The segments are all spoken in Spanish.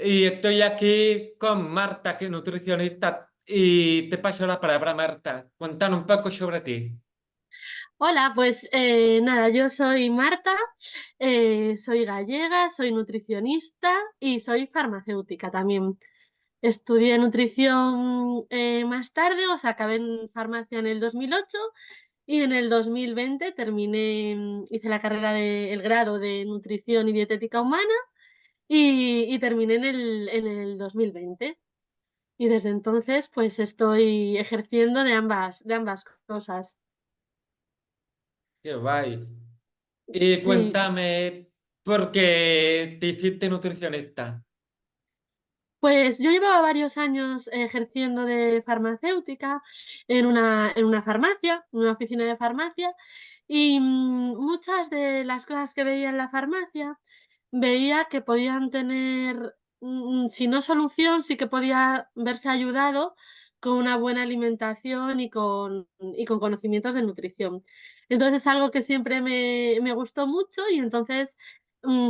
Y estoy aquí con Marta, que es nutricionista, y te paso la palabra, Marta. Cuéntanos un poco sobre ti. Hola, pues nada, yo soy Marta, soy gallega, soy nutricionista y soy farmacéutica también. Estudié nutrición más tarde, o sea, acabé en farmacia en el 2008 y en el 2020 terminé, hice la carrera de, el grado de nutrición y dietética humana y terminé en el 2020. Y desde entonces pues estoy ejerciendo de ambas cosas. Qué guay. Y Sí. cuéntame, ¿por qué te hiciste nutricionista? Pues yo llevaba varios años ejerciendo de farmacéutica en una farmacia, en una oficina de farmacia, y muchas de las cosas que veía en la farmacia veía que podían tener, si no solución, sí que podía verse ayudado con una buena alimentación y con conocimientos de nutrición. Entonces, es algo que siempre me gustó mucho y entonces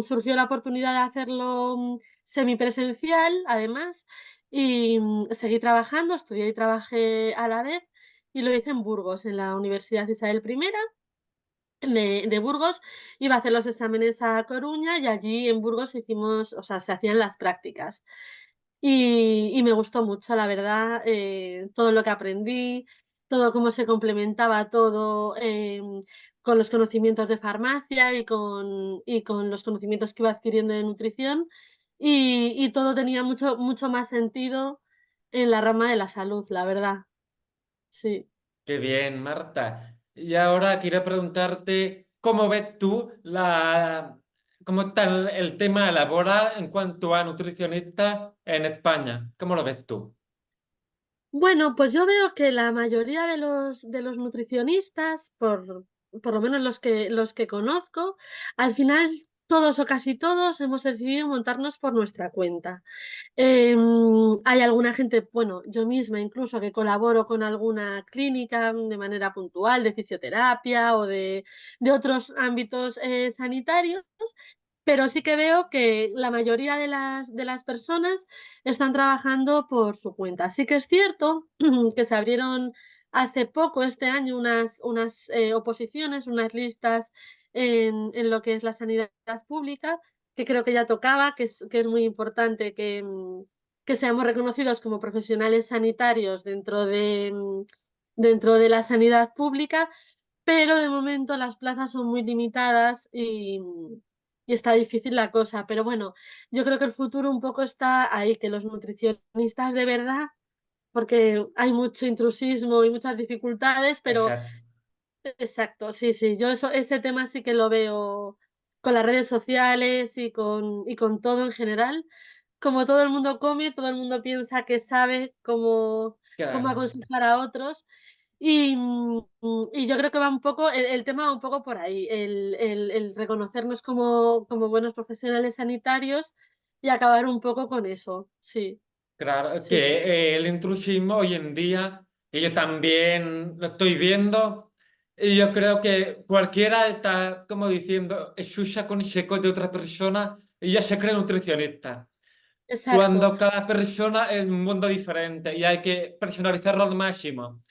surgió la oportunidad de hacerlo semipresencial, además, y seguí trabajando, estudié y trabajé a la vez, y lo hice en Burgos, en la Universidad Isabel I de Burgos. Iba a hacer los exámenes a Coruña y allí en Burgos hicimos, o sea, se hacían las prácticas. Y me gustó mucho, la verdad, todo lo que aprendí, todo cómo se complementaba todo, con los conocimientos de farmacia y con los conocimientos que iba adquiriendo de nutrición, y todo tenía mucho mucho más sentido en la rama de la salud, la verdad. Sí. Qué bien, Marta. Y ahora quiero preguntarte, ¿cómo ves tú cómo está el tema laboral en cuanto a nutricionistas en España? ¿Cómo lo ves tú? Bueno, pues yo veo que la mayoría de los nutricionistas, por lo menos los que conozco, al final todos o casi todos hemos decidido montarnos por nuestra cuenta. Hay alguna gente, bueno, yo misma incluso, que colaboro con alguna clínica de manera puntual, de fisioterapia o de otros ámbitos sanitarios, pero sí que veo que la mayoría de las personas están trabajando por su cuenta. Sí que es cierto que se abrieron hace poco, este año, unas oposiciones, unas listas en lo que es la sanidad pública, que creo que ya tocaba, que es muy importante que seamos reconocidos como profesionales sanitarios dentro de la sanidad pública, pero de momento las plazas son muy limitadas y está difícil la cosa. Pero bueno, yo creo que el futuro un poco está ahí, que los nutricionistas de verdad, porque hay mucho intrusismo y muchas dificultades, pero Exacto. exacto, sí, sí, yo ese tema sí que lo veo con las redes sociales y con todo en general. Como todo el mundo come, todo el mundo piensa que sabe cómo Claro. aconsejar a otros, y yo creo que va un poco el tema va un poco por ahí, el reconocernos como buenos profesionales sanitarios y acabar un poco con eso. Sí, Claro, que sí, sí. el intrusismo hoy en día, que yo también lo estoy viendo, y yo creo que cualquiera está como diciendo, escucha consejos de otra persona y ya se cree nutricionista. Exacto, Cuando cada persona es un mundo diferente y hay que personalizarlo al máximo.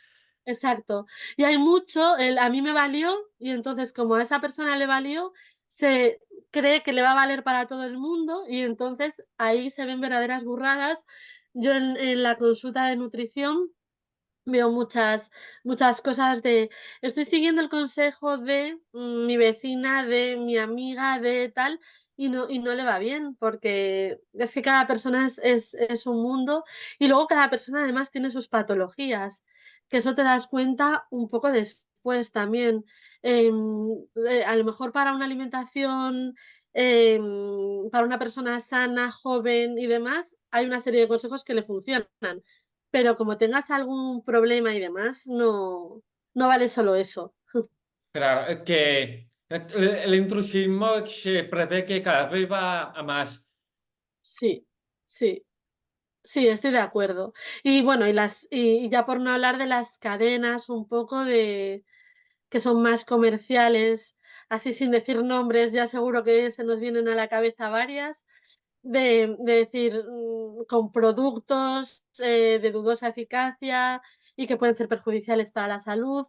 exacto. Y hay mucho, a mí me valió, y entonces como a esa persona le valió, se cree que le va a valer para todo el mundo, y entonces ahí se ven verdaderas burradas. Yo en la consulta de nutrición veo muchas cosas de: estoy siguiendo el consejo de mi vecina, de mi amiga, de tal, y no le va bien, porque es que cada persona es un mundo, y luego cada persona además tiene sus patologías, que eso te das cuenta un poco después también. A lo mejor para una alimentación, para una persona sana, joven y demás, hay una serie de consejos que le funcionan, pero como tengas algún problema y demás, no vale solo eso. Claro, es que el intrusismo se prevé que cada vez va a más. Sí, sí, sí, estoy de acuerdo. Y bueno, y ya por no hablar de las cadenas un poco de que son más comerciales, así sin decir nombres, ya seguro que se nos vienen a la cabeza varias, de decir, con productos, de dudosa eficacia y que pueden ser perjudiciales para la salud,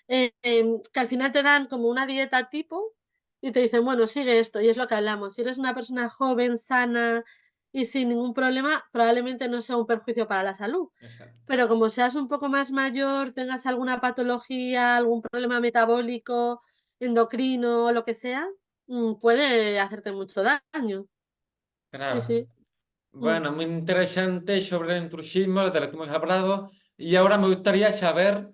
que al final te dan como una dieta tipo y te dicen: "Bueno, sigue esto", y es lo que hablamos. Si eres una persona joven, sana y sin ningún problema, probablemente no sea un perjuicio para la salud. Exacto. Pero como seas un poco más mayor, tengas alguna patología, algún problema metabólico, endocrino o lo que sea, puede hacerte mucho daño. Sí, Claro. sí. Mm. Bueno, muy interesante sobre el intrusismo, de lo que hemos hablado. Y ahora me gustaría saber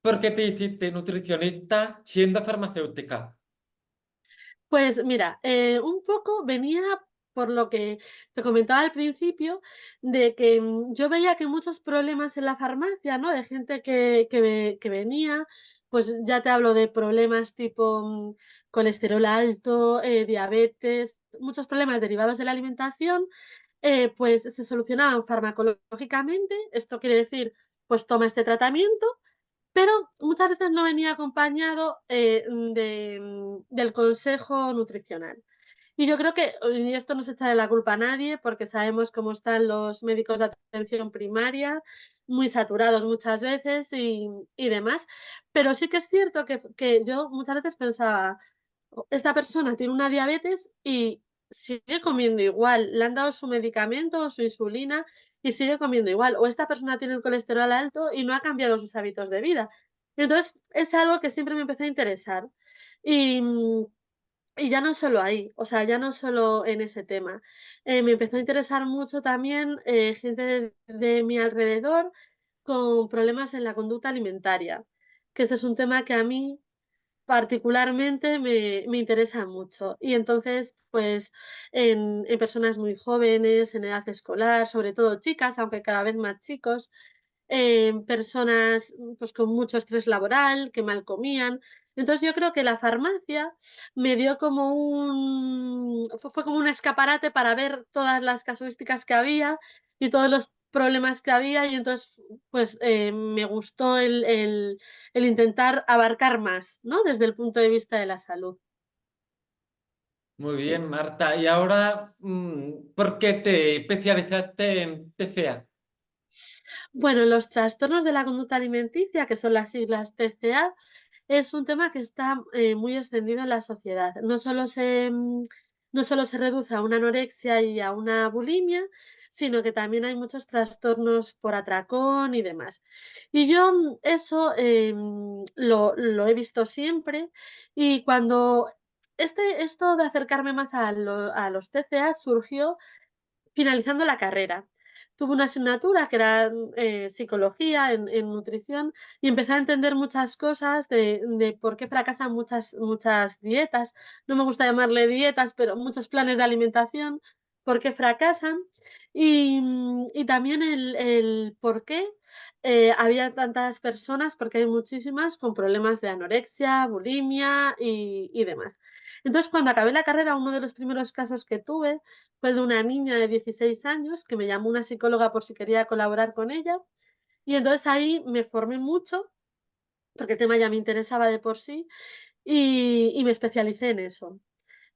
por qué te hiciste nutricionista siendo farmacéutica. Pues mira, un poco venía por lo que te comentaba al principio, de que, yo veía que muchos problemas en la farmacia, ¿no? De gente que venía, pues ya te hablo de problemas tipo, colesterol alto, diabetes, muchos problemas derivados de la alimentación, pues se solucionaban farmacológicamente. Esto quiere decir, pues toma este tratamiento, pero muchas veces no venía acompañado, del consejo nutricional. Y yo creo que, y esto no se echarle la culpa a nadie, porque sabemos cómo están los médicos de atención primaria, muy saturados muchas veces y demás. Pero sí que es cierto que yo muchas veces pensaba: esta persona tiene una diabetes y sigue comiendo igual, le han dado su medicamento o su insulina y sigue comiendo igual, o esta persona tiene el colesterol alto y no ha cambiado sus hábitos de vida. Entonces, es algo que siempre me empezó a interesar. Y, y ya no solo ahí, o sea, ya no solo en ese tema. Me empezó a interesar mucho también, gente de mi alrededor con problemas en la conducta alimentaria, que este es un tema que a mí particularmente me interesa mucho. Y entonces, pues, en personas muy jóvenes, en edad escolar, sobre todo chicas, aunque cada vez más chicos, personas, pues, con mucho estrés laboral, que mal comían. Entonces, yo creo que la farmacia me dio como fue como un escaparate para ver todas las casuísticas que había y todos los problemas que había, y entonces, pues, me gustó el intentar abarcar más, ¿no? Desde el punto de vista de la salud. Muy Sí. bien, Marta. Y ahora, ¿por qué te especializaste en TCA? Bueno, los trastornos de la conducta alimenticia, que son las siglas TCA, es un tema que está, muy extendido en la sociedad. No solo se reduce a una anorexia y a una bulimia, sino que también hay muchos trastornos por atracón y demás. Y yo, eso, lo he visto siempre, y cuando esto de acercarme más a los TCA surgió finalizando la carrera. Tuve una asignatura que era, psicología en nutrición, y empecé a entender muchas cosas de por qué fracasan muchas dietas. No me gusta llamarle dietas, pero muchos planes de alimentación, por qué fracasan. Y también el por qué, había tantas personas, porque hay muchísimas, con problemas de anorexia, bulimia y demás. Entonces, cuando acabé la carrera, uno de los primeros casos que tuve fue de una niña de 16 años que me llamó una psicóloga por si quería colaborar con ella, y entonces ahí me formé mucho, porque el tema ya me interesaba de por sí, y me especialicé en eso,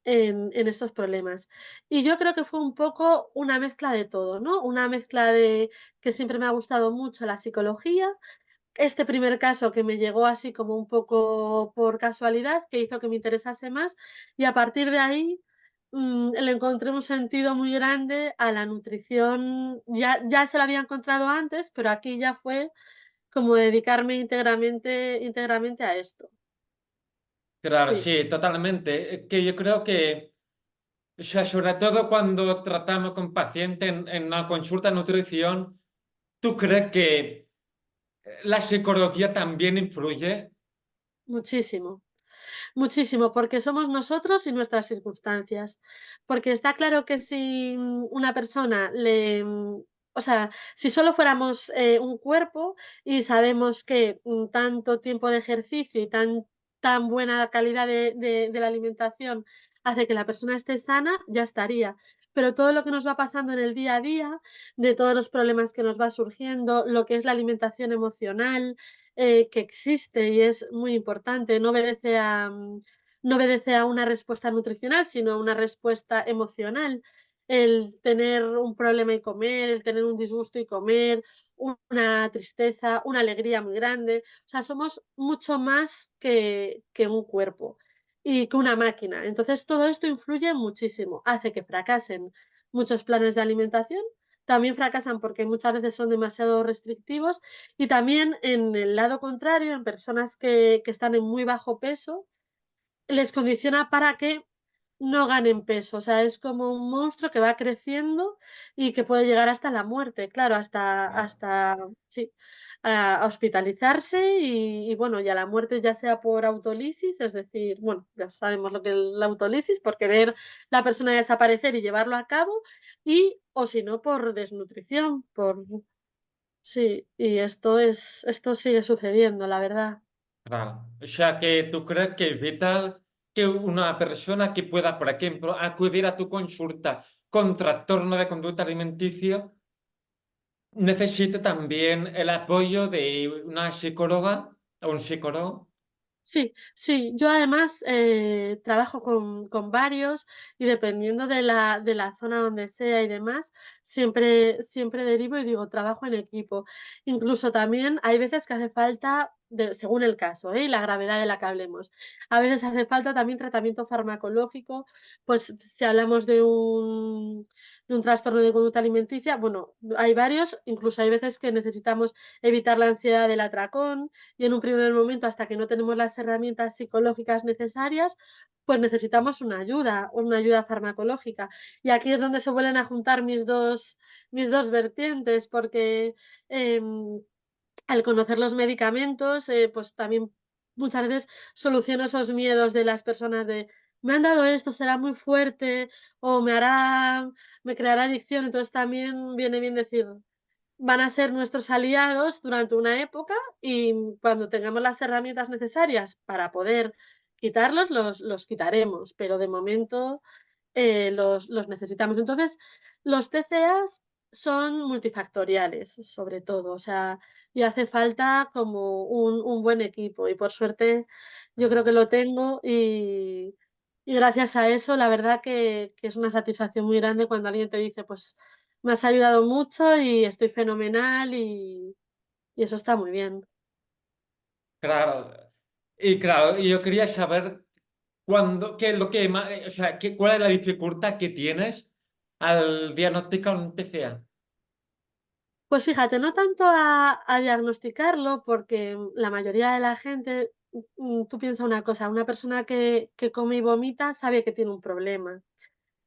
en estos problemas. Y yo creo que fue un poco una mezcla de todo, ¿no? Una mezcla de que siempre me ha gustado mucho la psicología, este primer caso que me llegó así como un poco por casualidad, que hizo que me interesase más, y a partir de ahí, le encontré un sentido muy grande a la nutrición. Ya se la había encontrado antes, pero aquí ya fue como dedicarme íntegramente a esto. Claro, Sí, sí, totalmente. Es que yo creo que, o sea, sobre todo cuando tratamos con pacientes en una consulta de nutrición, ¿tú crees que la psicología también influye? muchísimo. Muchísimo, porque somos nosotros y nuestras circunstancias. Porque está claro que si, una persona o sea, si solo fuéramos, un cuerpo y sabemos que, tanto tiempo de ejercicio y tan buena calidad de la alimentación hace que la persona esté sana, ya estaría. Pero todo lo que nos va pasando en el día a día, de todos los problemas que nos va surgiendo, lo que es la alimentación emocional, que existe y es muy importante. No obedece a una respuesta nutricional, sino a una respuesta emocional. el tener un problema y comer, el tener un disgusto y comer, una tristeza, una alegría muy grande. O sea, somos mucho más que un cuerpo y que una máquina. Entonces, todo esto influye muchísimo, hace que fracasen muchos planes de alimentación, también fracasan porque muchas veces son demasiado restrictivos y también en el lado contrario, en personas que están en muy bajo peso, les condiciona para que no ganen peso, o sea, es como un monstruo que va creciendo y que puede llegar hasta la muerte, claro, hasta sí, a hospitalizarse y bueno, y a la muerte ya sea por autólisis, es decir, bueno, ya sabemos lo que es la autólisis, por querer la persona desaparecer y llevarlo a cabo, y o si no, por desnutrición, por sí, y esto sigue sucediendo, la verdad. Claro. O sea, que tú crees que es vital que una persona que pueda, por ejemplo, acudir a tu consulta con trastorno de conducta alimenticia necesite también el apoyo de una psicóloga o un psicólogo. Sí, sí, yo además, trabajo con varios y dependiendo de la zona donde sea y demás, siempre derivo y digo, trabajo en equipo. Incluso también hay veces que hace falta, según el caso, y la gravedad de la que hablemos. A veces hace falta también tratamiento farmacológico, pues si hablamos de un trastorno de conducta alimenticia, bueno, hay varios, incluso hay veces que necesitamos evitar la ansiedad del atracón, y en un primer momento, hasta que no tenemos las herramientas psicológicas necesarias, pues necesitamos una ayuda farmacológica. Y aquí es donde se vuelven a juntar mis 2 vertientes, porque, em, al conocer los medicamentos, pues también muchas veces soluciono esos miedos de las personas de: "Me han dado esto, será muy fuerte o me creará adicción". Entonces también viene bien decir: van a ser nuestros aliados durante una época y cuando tengamos las herramientas necesarias para poder quitarlos, los quitaremos, pero de momento, los necesitamos. Entonces, los TCAs son multifactoriales, sobre todo, o sea, y hace falta como un buen equipo y por suerte yo creo que lo tengo y gracias a eso, la verdad que es una satisfacción muy grande cuando alguien te dice: "Pues me has ayudado mucho y estoy fenomenal", y eso está muy bien. Claro. Y claro, y yo quería saber qué es lo que más, o sea, cuál es la dificultad que tienes al diagnosticar un TCA. Pues fíjate, no tanto a diagnosticarlo, porque la mayoría de la gente, tú piensa una cosa, una persona que come y vomita sabe que tiene un problema.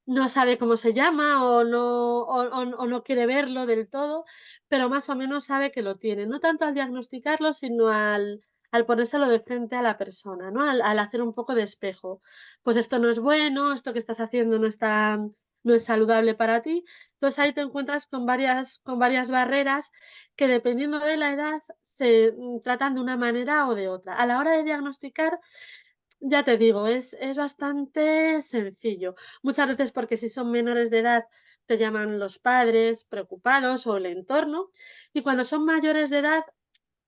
No sabe cómo se llama o no quiere verlo del todo, pero más o menos sabe que lo tiene. No tanto al diagnosticarlo, sino al ponérselo de frente a la persona, ¿no? Al hacer un poco de espejo. Pues esto no es bueno, esto que estás haciendo no es saludable para ti. Entonces ahí te encuentras con varias barreras que dependiendo de la edad se tratan de una manera o de otra. A la hora de diagnosticar, ya te digo, es bastante sencillo. Muchas veces porque si son menores de edad te llaman los padres preocupados o el entorno, y cuando son mayores de edad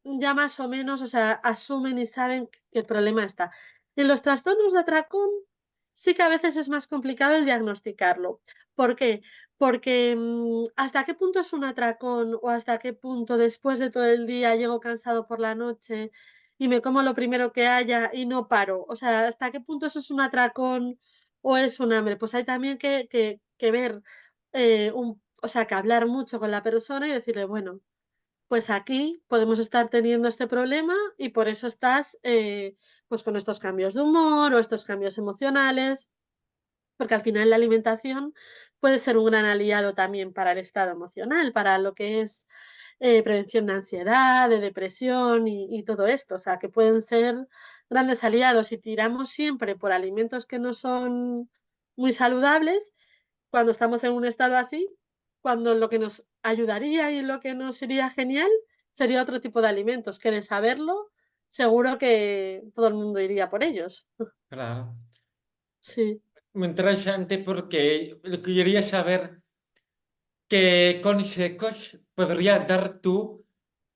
ya más o menos, o sea, asumen y saben que el problema está. En los trastornos de atracón sí que a veces es más complicado el diagnosticarlo. ¿Por qué? Porque, ¿hasta qué punto es un atracón o hasta qué punto después de todo el día llego cansado por la noche y me como lo primero que haya y no paro? O sea, ¿hasta qué punto eso es un atracón o es un hambre? Pues hay también que ver, o sea, que hablar mucho con la persona y decirle: "Bueno, pues aquí podemos estar teniendo este problema y por eso estás, pues con estos cambios de humor o estos cambios emocionales, porque al final la alimentación puede ser un gran aliado también para el estado emocional, para lo que es prevención de ansiedad, de depresión y todo esto. O sea, que pueden ser grandes aliados. Si tiramos siempre por alimentos que no son muy saludables, cuando estamos en un estado así, cuando lo que nos ayudaría y lo que nos iría genial sería otro tipo de alimentos, que de saberlo, seguro que todo el mundo iría por ellos. Claro. Sí. Muy interesante porque quería saber qué consejos podrías dar tú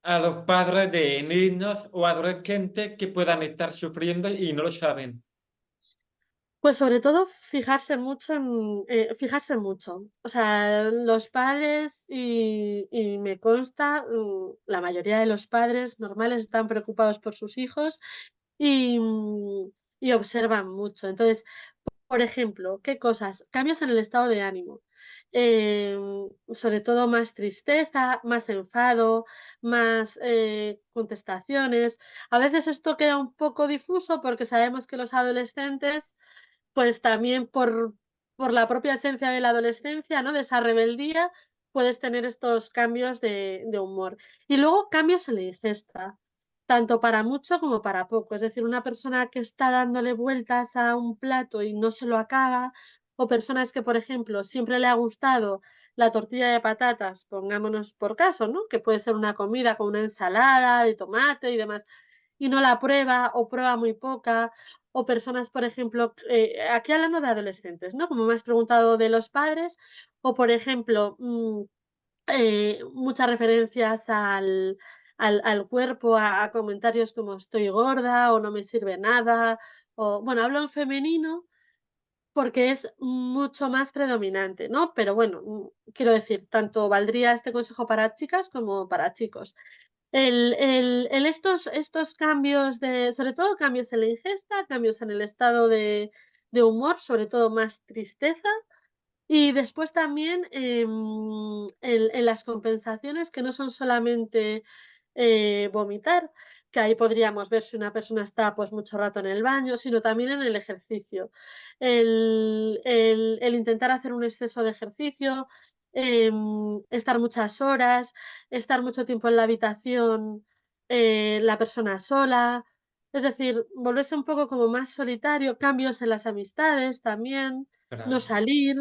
a los padres de niños o adolescentes que puedan estar sufriendo y no lo saben. Pues sobre todo fijarse mucho. O sea, los padres y me consta, la mayoría de los padres normales están preocupados por sus hijos y, y observan mucho. Entonces, por ejemplo, ¿qué cosas? Cambios en el estado de ánimo. Sobre todo más tristeza, más enfado, más contestaciones. A veces esto queda un poco difuso porque sabemos que los adolescentes, pues también por la propia esencia de la adolescencia, ¿no? De esa rebeldía, puedes tener estos cambios de humor. Y luego cambios en la ingesta, tanto para mucho como para poco. Es decir, una persona que está dándole vueltas a un plato y no se lo acaba, o personas que, por ejemplo, siempre le ha gustado la tortilla de patatas, pongámonos por caso, ¿no? Que puede ser una comida con una ensalada de tomate y demás, y no la prueba o prueba muy poca, o personas, por ejemplo, aquí hablando de adolescentes, ¿no? Como me has preguntado de los padres, o por ejemplo, muchas referencias al cuerpo, a comentarios como estoy gorda o no me sirve nada, o bueno, hablo en femenino porque es mucho más predominante, ¿no? Pero bueno, quiero decir, tanto valdría este consejo para chicas como para chicos. El estos cambios de sobre todo cambios en la ingesta, cambios en el estado de humor, sobre todo más tristeza, y después también, en las compensaciones que no son solamente, vomitar, que ahí podríamos ver si una persona está, pues, mucho rato en el baño, sino también en el ejercicio. El intentar hacer un exceso de ejercicio, estar muchas horas, estar mucho tiempo en la habitación, la persona sola, es decir, volverse un poco como más solitario, cambios en las amistades también, no Claro. salir.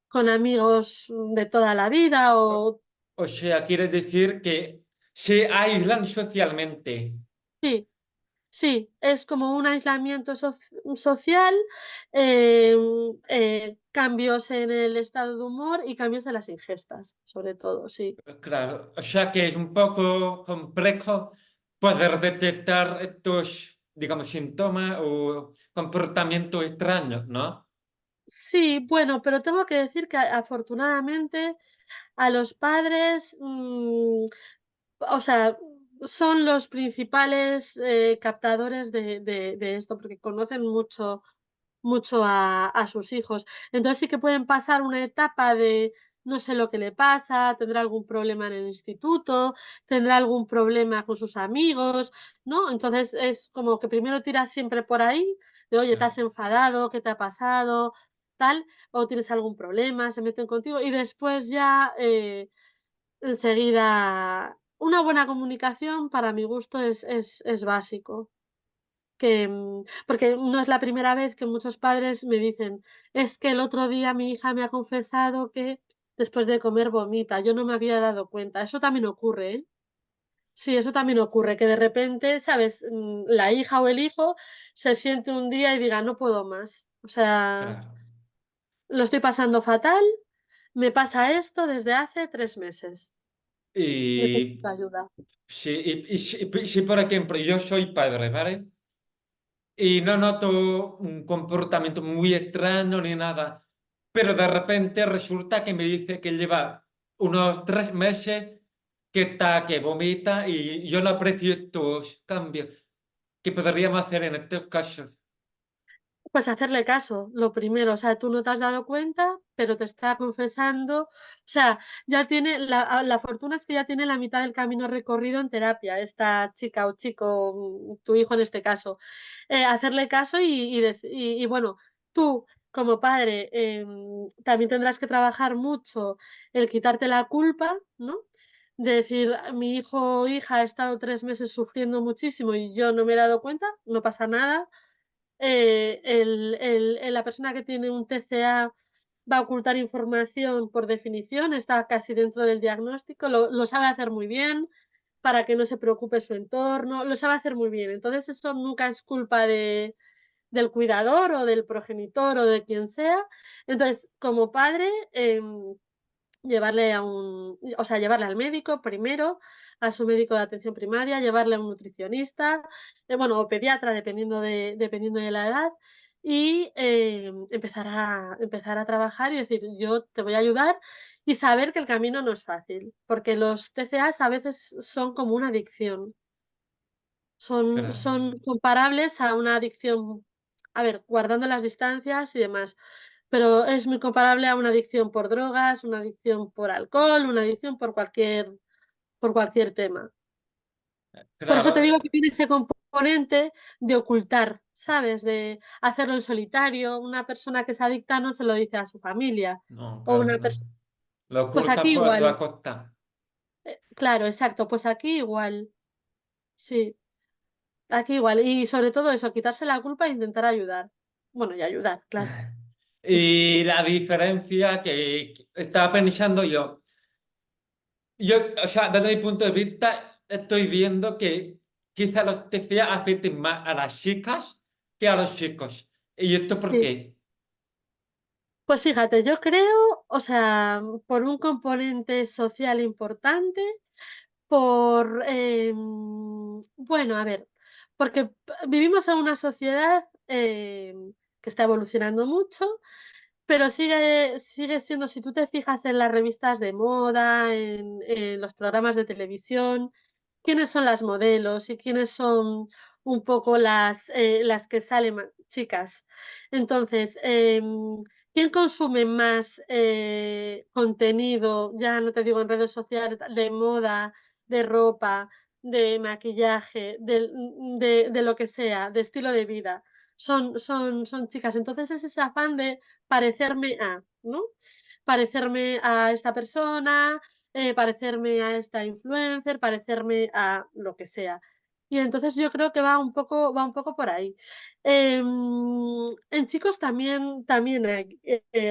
Con amigos de toda la vida O, o o sea, quiere decir que se aíslan socialmente. sí, sí, es como un aislamiento social, cambios en el estado de humor y cambios en las ingestas, sobre todo, sí. Claro, o sea que es un poco complejo poder detectar estos, digamos, síntomas o comportamientos extraños, ¿no? Sí, bueno, pero tengo que decir que afortunadamente a los padres, o sea, son los principales, captadores de esto, porque conocen mucho a sus hijos. Entonces sí que pueden pasar una etapa de no sé lo que le pasa, tendrá algún problema en el instituto, tendrá algún problema con sus amigos, ¿no? Entonces es como que primero tiras siempre por ahí, de oye, ¿te has Claro. enfadado? ¿Qué te ha pasado? Tal, o tienes algún problema, se meten contigo y después ya enseguida una buena comunicación para mi gusto es básico. Porque no es la primera vez que muchos padres me dicen: "Es que el otro día mi hija me ha confesado que después de comer vomita, yo no me había dado cuenta". Eso también ocurre, ¿eh? Sí, eso también ocurre, que de repente, ¿sabes? La hija o el hijo se siente un día y diga: "No puedo más". O sea, Claro. lo estoy pasando fatal, me pasa esto desde hace 3 meses, necesito Y ayuda. sí, si, por ejemplo, yo soy padre, ¿vale? Y no noto un comportamiento muy extraño ni nada, pero de repente resulta que me dice que lleva unos 3 meses que está, que vomita y yo no aprecio estos cambios. ¿Qué podríamos hacer en estos casos? Pues hacerle caso, lo primero, o sea, tú no te has dado cuenta, pero te está confesando, o sea, ya tiene la fortuna es que ya tiene la mitad del camino recorrido en terapia, esta chica o chico, tu hijo en este caso. Hacerle caso y bueno, tú como padre, también tendrás que trabajar mucho el quitarte la culpa, ¿no? De decir: "Mi hijo o hija ha estado 3 meses sufriendo muchísimo y yo no me he dado cuenta, no pasa nada". La persona que tiene un TCA va a ocultar información por definición, está casi dentro del diagnóstico, lo sabe hacer muy bien para que no se preocupe su entorno, lo sabe hacer muy bien. Entonces, eso nunca es culpa del cuidador o del progenitor o de quien sea. Entonces, como padre, llevarle a un o sea, llevarle al médico primero, a su médico de atención primaria, llevarle a un nutricionista, bueno, o pediatra, dependiendo de la edad, y empezar a trabajar y decir, yo te voy a ayudar y saber que el camino no es fácil, porque los TCAs a veces son como una adicción. Claro. Son comparables a una adicción, a ver, guardando las distancias y demás, pero es muy comparable a una adicción por drogas, una adicción por alcohol, una adicción por cualquier tema. Por eso Claro, te digo que tiene ese componente de ocultar, ¿sabes? De hacerlo en solitario. Una persona que es adicta no se lo dice a su familia, no, o claro una que no. persona, Lo pues ocultan aquí por toda igual, costa. claro, exacto, pues aquí igual, sí. Aquí igual, y sobre todo eso, quitarse la culpa e intentar ayudar. Bueno, y ayudar, claro. Y la diferencia que estaba pensando yo, o sea, desde mi punto de vista, estoy viendo que quizá los TCA afecten más a las chicas que a los chicos. ¿Y esto por Sí, qué? pues fíjate, yo creo, o sea, por un componente social importante, bueno, a ver, porque vivimos en una sociedad que está evolucionando mucho, pero sigue siendo, si tú te fijas en las revistas de moda, en los programas de televisión, quiénes son las modelos y quiénes son un poco las que salen chicas. Entonces, ¿quién consume más contenido, ya no te digo en redes sociales, de moda, de ropa, de maquillaje, de lo que sea, de estilo de vida? Son chicas. Entonces es ese afán de parecerme a, ¿no? Parecerme a esta persona, parecerme a esta influencer, parecerme a lo que sea. Y entonces yo creo que va un poco por ahí. En chicos también hay,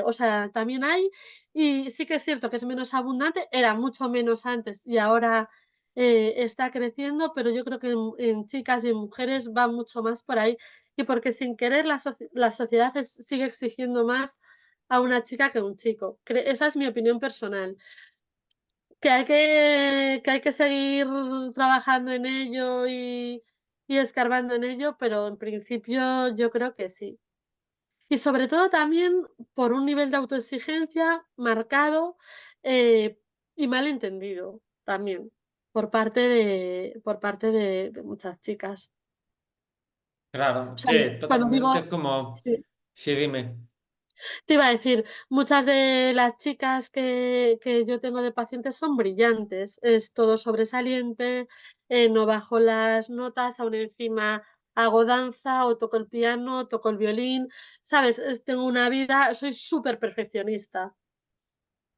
o sea, también hay, y sí que es cierto que es menos abundante, era mucho menos antes y ahora, está creciendo, pero yo creo que en chicas y en mujeres va mucho más por ahí, y porque sin querer la sociedad sigue exigiendo más a una chica que a un chico. Esa es mi opinión personal. Que hay que seguir trabajando en ello y escarbando en ello, pero en principio yo creo que sí. Y sobre todo también por un nivel de autoexigencia marcado, eh, y mal entendido también, por parte de muchas chicas. Claro, O sea, sí, cuando totalmente digo como... sí. Sí, dime. Te iba a decir, muchas de las chicas que yo tengo de pacientes son brillantes, es todo sobresaliente, no bajo las notas, aún encima hago danza o toco el piano, toco el violín, ¿sabes? Tengo una vida, soy súper perfeccionista.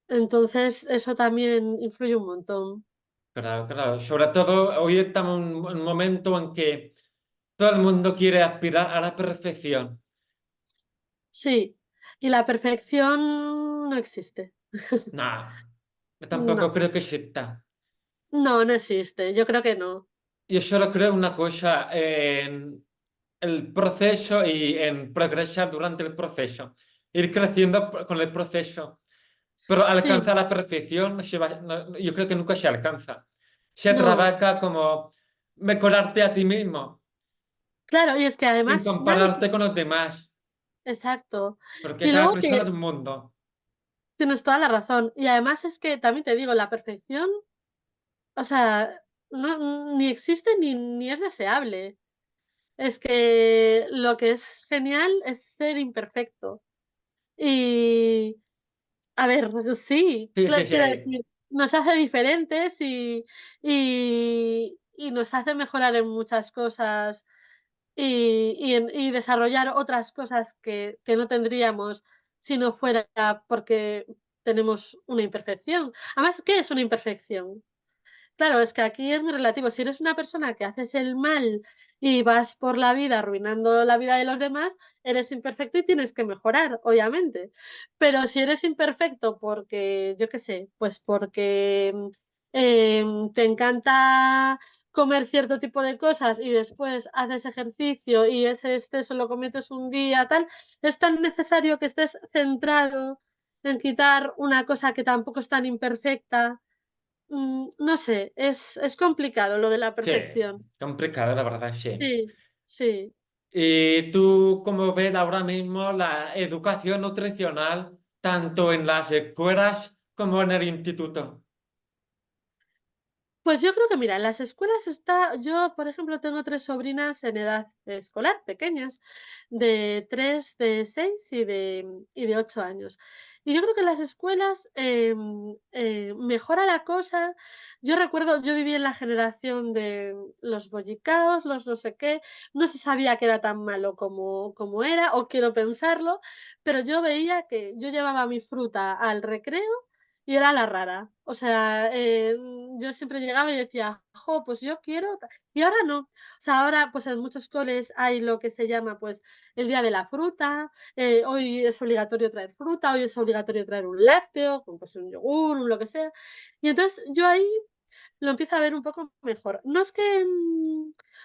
Entonces, eso también influye un montón. Claro, claro. Sobre todo, hoy estamos en un momento en que todo el mundo quiere aspirar a la perfección. Sí, y la perfección no existe. No, yo tampoco No, creo que exista. no existe, yo creo que no. Yo solo creo una cosa, en el proceso y en progresar durante el proceso. Ir creciendo con el proceso. Pero Sí, alcanzar la perfección, yo creo que nunca se alcanza. Se no, trabaja como mejorarte a ti mismo, claro, y es que sin además nadie. compararte con los demás, Exacto. porque Y cada luego persona es que un mundo. tienes toda la razón. Y además es que también te digo, la perfección, o sea, no, ni existe ni es deseable. Es que lo que es genial es ser imperfecto. Y, a ver, sí, Sí, sí, quiero sí. decir, nos hace diferentes y nos hace mejorar en muchas cosas y desarrollar otras cosas que no tendríamos si no fuera porque tenemos una imperfección. Además, ¿qué es una imperfección? Claro, es que aquí es muy relativo. Si eres una persona que haces el mal y vas por la vida arruinando la vida de los demás, eres imperfecto y tienes que mejorar, obviamente. Pero si eres imperfecto porque, yo qué sé, pues porque te encanta comer cierto tipo de cosas y después haces ejercicio y ese exceso lo cometes un día, tal, es tan necesario que estés centrado en quitar una cosa que tampoco es tan imperfecta. No sé, es complicado lo de la Sí, perfección. complicado, la verdad, sí. Sí, sí. ¿Y tú cómo ves ahora mismo la educación nutricional, tanto en las escuelas como en el instituto? Pues yo creo que mira, en las escuelas está yo, por ejemplo, tengo 3 sobrinas en edad escolar, pequeñas, de 3, de 6 y de 8 años. Y yo creo que en las escuelas, mejora la cosa. Yo recuerdo, yo viví en la generación de los bollicaos, los no sé qué, no se sabía que era tan malo como era, o quiero pensarlo, pero yo veía que yo llevaba mi fruta al recreo y era la rara. O sea, yo siempre llegaba y decía: "Jo, pues yo quiero ta", y ahora no. O sea, ahora, pues, en muchos coles hay lo que se llama, pues, el día de la fruta, hoy es obligatorio traer fruta, hoy es obligatorio traer un lácteo, como pues un yogur, un lo que sea. Y entonces yo ahí lo empiezo a ver un poco mejor. No es que,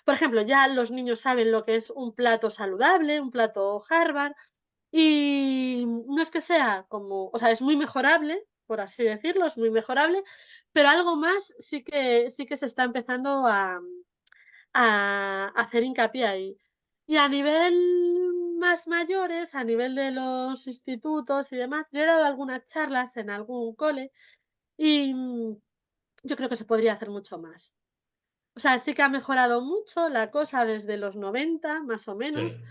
por ejemplo, ya los niños saben lo que es un plato saludable, un plato Harvard, y no es que sea como, o sea, es muy mejorable, por así decirlo, es muy mejorable, pero algo más sí que se está empezando a hacer hincapié ahí. Y a nivel más mayores, a nivel de los institutos y demás, yo he dado algunas charlas en algún cole y, yo creo que se podría hacer mucho más. O sea, sí que ha mejorado mucho la cosa desde los 90 más o menos, Sí,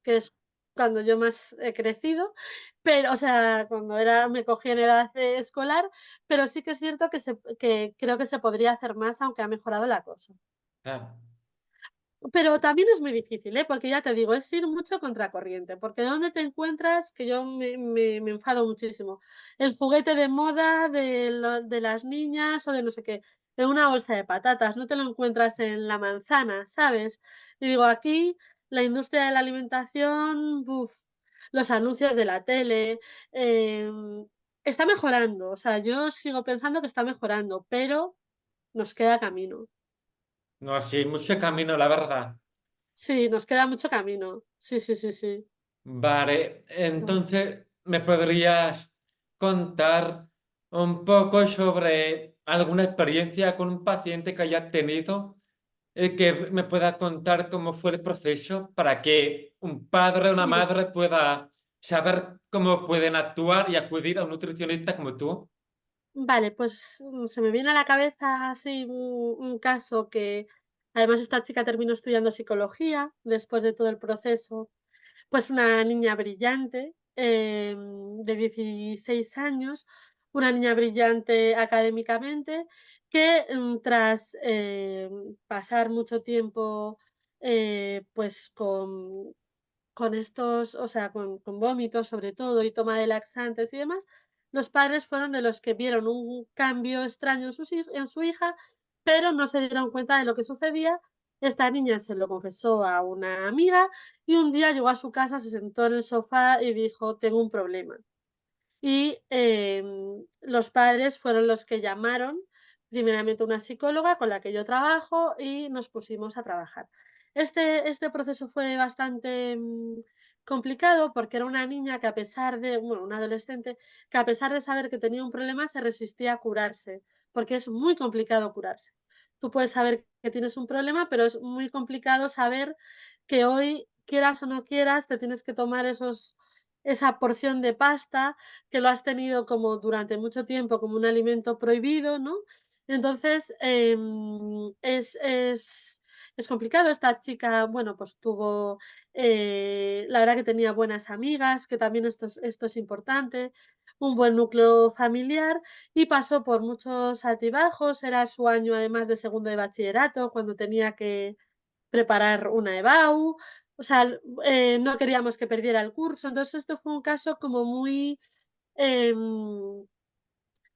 que es cuando yo más he crecido, pero, o sea, cuando me cogí en edad, escolar, pero sí que es cierto que creo que se podría hacer más, aunque ha mejorado la cosa. claro. Pero también es muy difícil, ¿eh? Porque ya te digo, es ir mucho contracorriente, porque ¿dónde te encuentras? Que yo me enfado muchísimo. El juguete de moda de las niñas o de no sé qué, en una bolsa de patatas, no te lo encuentras en la manzana, ¿sabes? Y digo, aquí la industria de la alimentación, buf, los anuncios de la tele, está mejorando. O sea, yo sigo pensando que está mejorando, pero nos queda camino. No, sí, mucho camino, la verdad. Sí, nos queda mucho camino. Sí, sí, sí, sí. Vale, Mm. entonces, ¿me podrías contar un poco sobre alguna experiencia con un paciente que hayas tenido? Que me pueda contar cómo fue el proceso para que un padre o una Sí, madre pueda saber cómo pueden actuar y acudir a un nutricionista como tú. vale, pues, se me viene a la cabeza así un caso que además esta chica terminó estudiando psicología después de todo el proceso. Pues una niña brillante, de 16 años, una niña brillante académicamente que, tras, pasar mucho tiempo, pues con estos, o sea, con vómitos sobre todo y toma de laxantes y demás, los padres fueron de los que vieron un cambio extraño en su hija, pero no se dieron cuenta de lo que sucedía. Esta niña se lo confesó a una amiga y un día llegó a su casa, se sentó en el sofá y dijo: "Tengo un problema". Y, los padres fueron los que llamaron primeramente a una psicóloga con la que yo trabajo y nos pusimos a trabajar. Este proceso fue bastante, complicado porque era una niña que a pesar de bueno, una adolescente, que a pesar de saber que tenía un problema se resistía a curarse, porque es muy complicado curarse. Tú puedes saber que tienes un problema, pero es muy complicado saber que hoy, quieras o no quieras, te tienes que tomar esa porción de pasta que lo has tenido como durante mucho tiempo como un alimento prohibido, ¿no? Entonces, es complicado. Esta chica, bueno, pues tuvo, la verdad que tenía buenas amigas, que también esto es importante, un buen núcleo familiar y pasó por muchos altibajos. Era su año además de segundo de bachillerato, cuando tenía que preparar una EBAU, o sea, no queríamos que perdiera el curso. Entonces, esto fue un caso como em,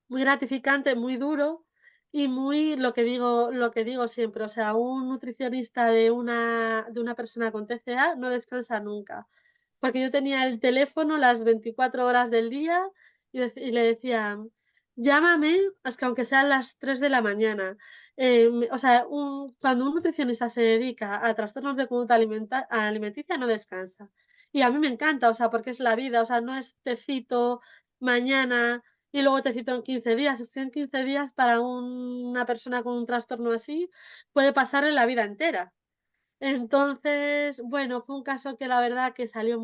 muy gratificante, muy duro y muy lo que digo siempre, o sea, un nutricionista de una persona con TCA no descansa nunca. Porque yo tenía el teléfono las 24 horas del día y le decía: "Llámame, es que aunque sean las 3 de la mañana". O sea, cuando un nutricionista se dedica a trastornos de conducta alimenticia, no descansa. Y a mí me encanta, o sea, porque es la vida, o sea, no es te cito mañana y luego te cito en 15 días. Es que en 15 días para una persona con un trastorno así puede pasarle la vida entera. Entonces, bueno, fue un caso que la verdad que salió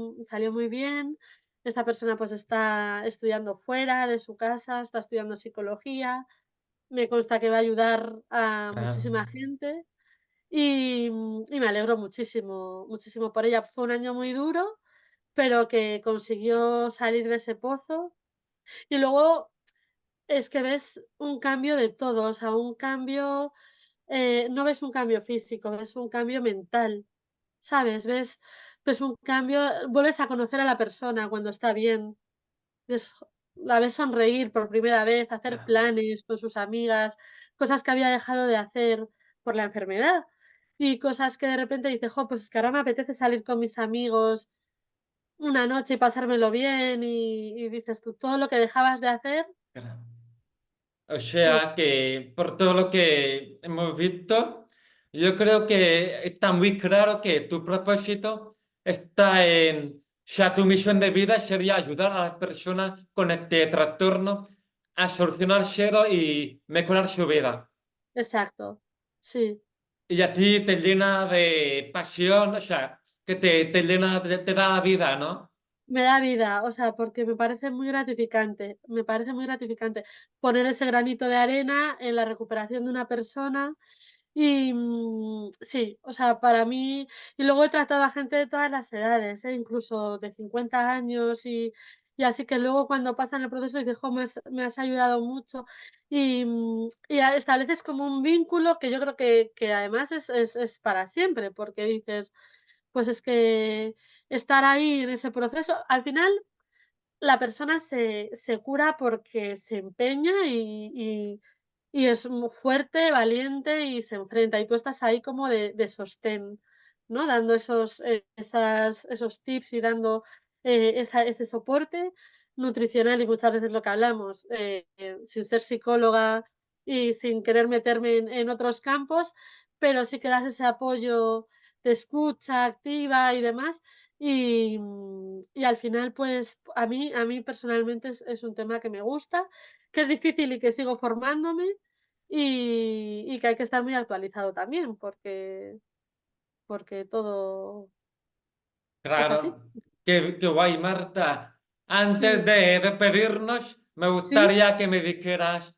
muy bien. Esta persona, pues, está estudiando fuera de su casa, está estudiando psicología. Me consta que va a ayudar a Ah, muchísima gente y me alegro muchísimo, muchísimo por ella. Fue un año muy duro, pero que consiguió salir de ese pozo. Y luego es que ves un cambio de todo, o sea, un cambio, no ves un cambio físico, ves un cambio mental, ¿sabes? Ves un cambio, vuelves a conocer a la persona cuando está bien, ves la ves sonreír por primera vez, hacer ah, planes con sus amigas, cosas que había dejado de hacer por la enfermedad, y cosas que de repente dice: "Jo, pues es que ahora me apetece salir con mis amigos una noche y pasármelo bien", y dices tú: "Todo lo que dejabas de hacer". claro. O Sí, sea que por todo lo que hemos visto, yo creo que está muy claro que tu propósito está en, o sea, tu misión de vida sería ayudar a las personas con este trastorno a solucionárselo y mejorar su vida. exacto, sí. Y a ti te llena de pasión, o sea, que te llena, te da vida, ¿no? Me da vida, o sea, porque me parece muy gratificante poner ese granito de arena en la recuperación de una persona y, sí, o sea, para mí y luego he tratado a gente de todas las edades, incluso de 50 años y así que luego cuando pasan el proceso dices: "Jo, me has ayudado mucho", y estableces como un vínculo que yo creo que además es para siempre, porque dices: "Pues es que estar ahí en ese proceso, al final la persona se cura porque se empeña y es muy fuerte, valiente y se enfrenta, y tú estás ahí como de sostén, ¿no? Dando esos tips y dando, ese soporte nutricional y muchas veces lo que hablamos, sin ser psicóloga y sin querer meterme en otros campos, pero sí que das ese apoyo de escucha activa y demás, y al final, pues, a mí personalmente es un tema que me gusta, que es difícil y que sigo formándome, y que hay que estar muy actualizado también, porque todo es así. Claro, qué guay, Marta. Antes Sí, de despedirnos, me sí, gustaría que me dijeras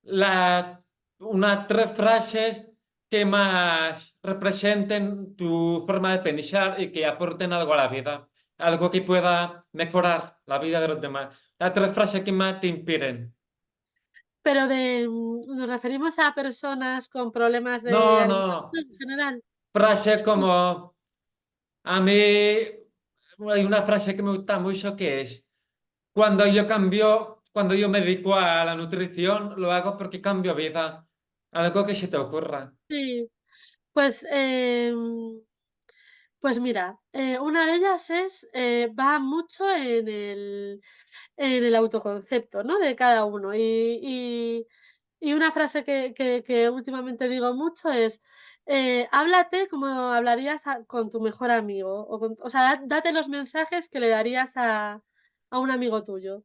la, unas tres frases que más representen tu forma de pensar y que aporten algo a la vida, algo que pueda mejorar la vida de los demás. Las tres frases que más te inspiren. pero ¿nos referimos a personas con problemas de No, alimentación no, en general? frases como a mí hay una frase que me gusta mucho que es cuando yo me dedico a la nutrición, lo hago porque cambio vida. Algo que se te ocurra. Sí, pues, pues mira, una de ellas va mucho en el autoconcepto, ¿no?, de cada uno. Y una frase que últimamente digo mucho es, háblate como hablarías con tu mejor amigo, o sea, date los mensajes que le darías a un amigo tuyo.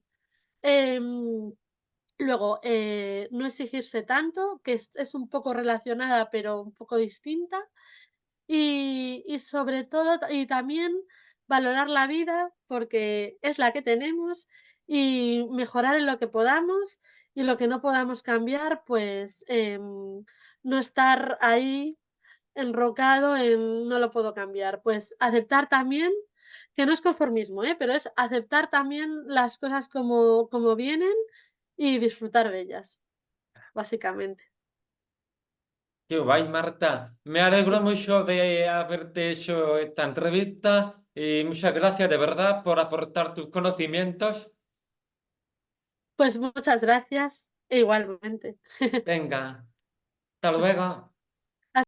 Em, luego, no exigirse tanto, que es un poco relacionada, pero un poco distinta. Y sobre todo, y también valorar la vida porque es la que tenemos y mejorar en lo que podamos y lo que no podamos cambiar, pues, no estar ahí enrocado en no lo puedo cambiar. Pues aceptar también, que no es conformismo, pero es aceptar también las cosas como vienen y disfrutar de ellas, básicamente. Qué guay, Marta. Me alegro mucho de haberte hecho esta entrevista y muchas gracias de verdad por aportar tus conocimientos. Pues muchas gracias, e igualmente. Venga, hasta luego.